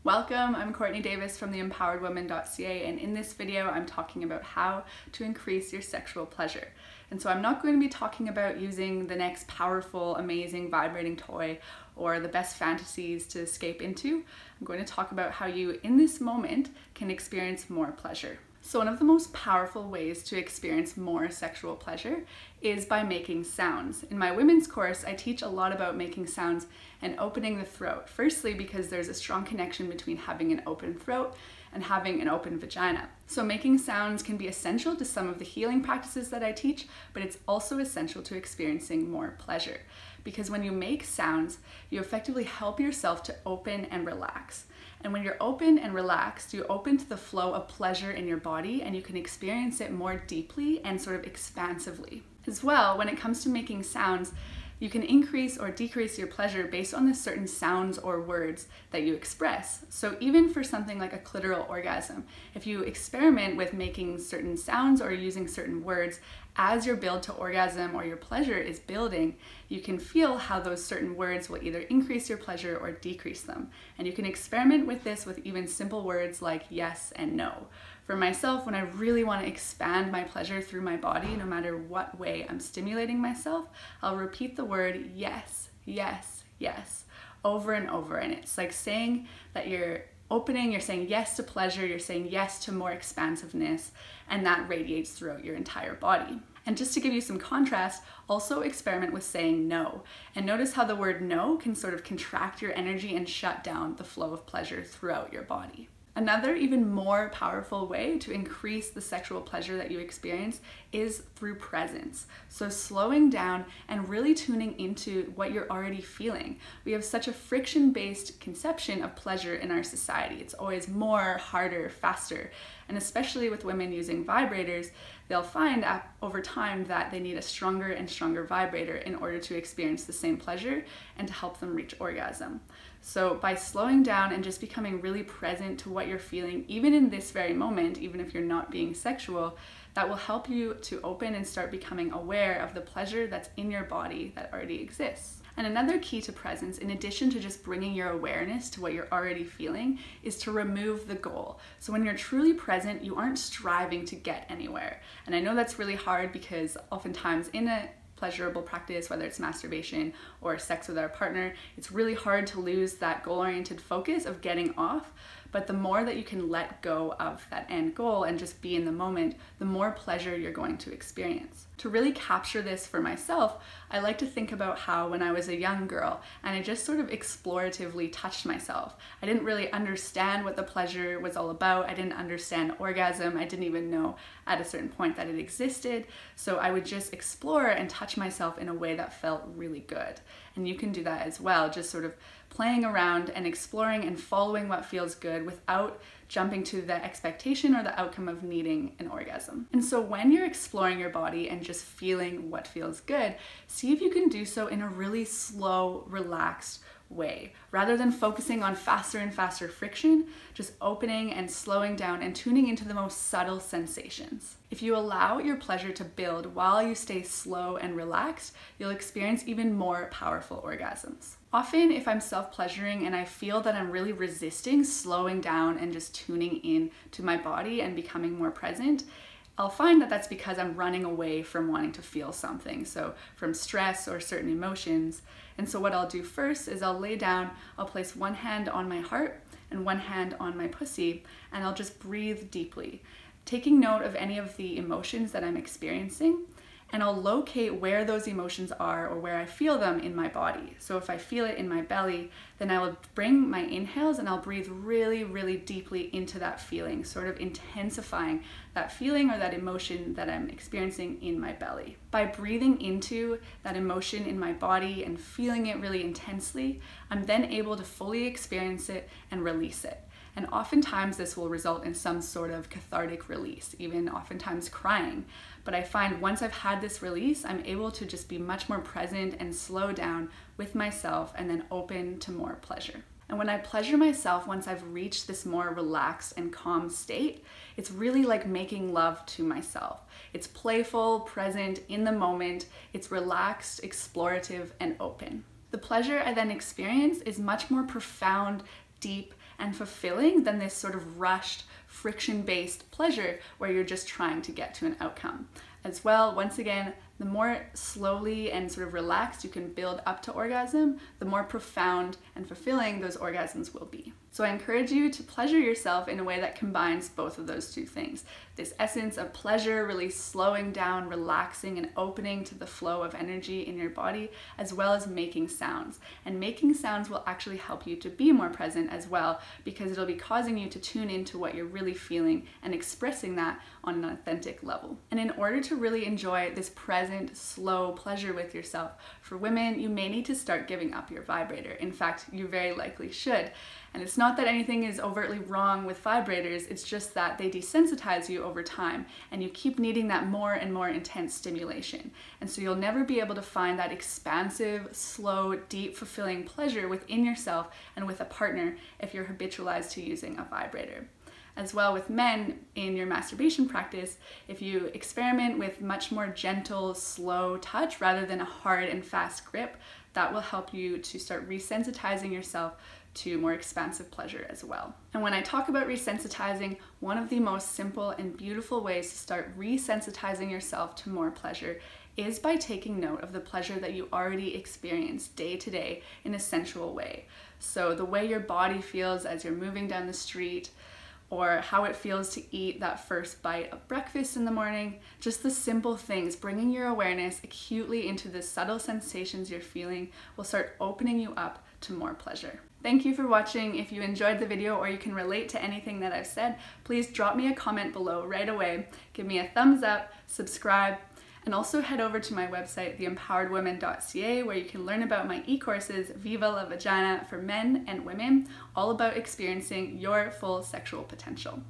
Welcome, I'm Courtney Davis from the empoweredwoman.ca, and in this video I'm talking about how to increase your sexual pleasure. And so I'm not going to be talking about using the next powerful, amazing, vibrating toy or the best fantasies to escape into. I'm going to talk about how you, in this moment, can experience more pleasure. So one of the most powerful ways to experience more sexual pleasure is by making sounds. In my women's course, I teach a lot about making sounds and opening the throat. Firstly, because there's a strong connection between having an open throat and having an open vagina. So making sounds can be essential to some of the healing practices that I teach, but it's also essential to experiencing more pleasure. Because when you make sounds, you effectively help yourself to open and relax. And when you're open and relaxed, you open to the flow of pleasure in your body and you can experience it more deeply and sort of expansively. As well, when it comes to making sounds, you can increase or decrease your pleasure based on the certain sounds or words that you express. So even for something like a clitoral orgasm, if you experiment with making certain sounds or using certain words, as your build to orgasm or your pleasure is building, you can feel how those certain words will either increase your pleasure or decrease them. And you can experiment with this with even simple words like yes and no. For myself, when I really want to expand my pleasure through my body, no matter what way I'm stimulating myself, I'll repeat the word yes, yes, yes, over and over. And it's like saying that you're opening, you're saying yes to pleasure, you're saying yes to more expansiveness, and that radiates throughout your entire body. And just to give you some contrast, also experiment with saying no. And notice how the word no can sort of contract your energy and shut down the flow of pleasure throughout your body. Another even more powerful way to increase the sexual pleasure that you experience is through presence. So slowing down and really tuning into what you're already feeling. We have such a friction-based conception of pleasure in our society. It's always more, harder, faster. And especially with women using vibrators, they'll find over time that they need a stronger and stronger vibrator in order to experience the same pleasure and to help them reach orgasm. So by slowing down and just becoming really present to what you're feeling, even in this very moment, even if you're not being sexual, that will help you to open and start becoming aware of the pleasure that's in your body that already exists. And another key to presence, in addition to just bringing your awareness to what you're already feeling, is to remove the goal. So when you're truly present, you aren't striving to get anywhere. And I know that's really hard because oftentimes in a pleasurable practice, whether it's masturbation or sex with our partner, it's really hard to lose that goal-oriented focus of getting off. But the more that you can let go of that end goal and just be in the moment, the more pleasure you're going to experience. To really capture this for myself, I like to think about how when I was a young girl and I just sort of exploratively touched myself. I didn't really understand what the pleasure was all about. I didn't understand orgasm. I didn't even know at a certain point that it existed. So I would just explore and touch myself in a way that felt really good. And you can do that as well, just sort of playing around and exploring and following what feels good without jumping to the expectation or the outcome of needing an orgasm. And so when you're exploring your body and just feeling what feels good, see if you can do so in a really slow, relaxed way. Rather than focusing on faster and faster friction, just opening and slowing down and tuning into the most subtle sensations. If you allow your pleasure to build while you stay slow and relaxed, you'll experience even more powerful orgasms. Often, if I'm self-pleasuring and I feel that I'm really resisting slowing down and just tuning in to my body and becoming more present, I'll find that that's because I'm running away from wanting to feel something, so from stress or certain emotions. And so what I'll do first is I'll lay down, I'll place one hand on my heart and one hand on my pussy, and I'll just breathe deeply, taking note of any of the emotions that I'm experiencing, and I'll locate where those emotions are or where I feel them in my body. So if I feel it in my belly, then I will bring my inhales and I'll breathe really, really deeply into that feeling, sort of intensifying that feeling or that emotion that I'm experiencing in my belly. By breathing into that emotion in my body and feeling it really intensely, I'm then able to fully experience it and release it. And oftentimes this will result in some sort of cathartic release, even oftentimes crying. But I find once I've had this release, I'm able to just be much more present and slow down with myself and then open to more pleasure. And when I pleasure myself, once I've reached this more relaxed and calm state, it's really like making love to myself. It's playful, present, in the moment, it's relaxed, explorative, and open. The pleasure I then experience is much more profound, deep, and fulfilling than this sort of rushed, friction-based pleasure where you're just trying to get to an outcome. As well, once again, the more slowly and sort of relaxed you can build up to orgasm, the more profound and fulfilling those orgasms will be. So I encourage you to pleasure yourself in a way that combines both of those two things. This essence of pleasure, really slowing down, relaxing, and opening to the flow of energy in your body, as well as making sounds. And making sounds will actually help you to be more present as well, because it'll be causing you to tune into what you're really feeling and expressing that on an authentic level. And in order to really enjoy this present, slow pleasure with yourself, for women, you may need to start giving up your vibrator. In fact, you very likely should. And it's not that anything is overtly wrong with vibrators, it's just that they desensitize you over time and you keep needing that more and more intense stimulation. And so you'll never be able to find that expansive, slow, deep, fulfilling pleasure within yourself and with a partner if you're habitualized to using a vibrator. As well with men in your masturbation practice, if you experiment with much more gentle, slow touch rather than a hard and fast grip, that will help you to start resensitizing yourself to more expansive pleasure as well. And when I talk about resensitizing, one of the most simple and beautiful ways to start resensitizing yourself to more pleasure is by taking note of the pleasure that you already experience day to day in a sensual way. So the way your body feels as you're moving down the street, or how it feels to eat that first bite of breakfast in the morning, just the simple things, bringing your awareness acutely into the subtle sensations you're feeling will start opening you up to more pleasure. Thank you for watching. If you enjoyed the video or you can relate to anything that I've said, please drop me a comment below right away. Give me a thumbs up, subscribe, and also head over to my website, theempoweredwoman.ca, where you can learn about my e-courses, Viva la Vagina, for men and women, all about experiencing your full sexual potential.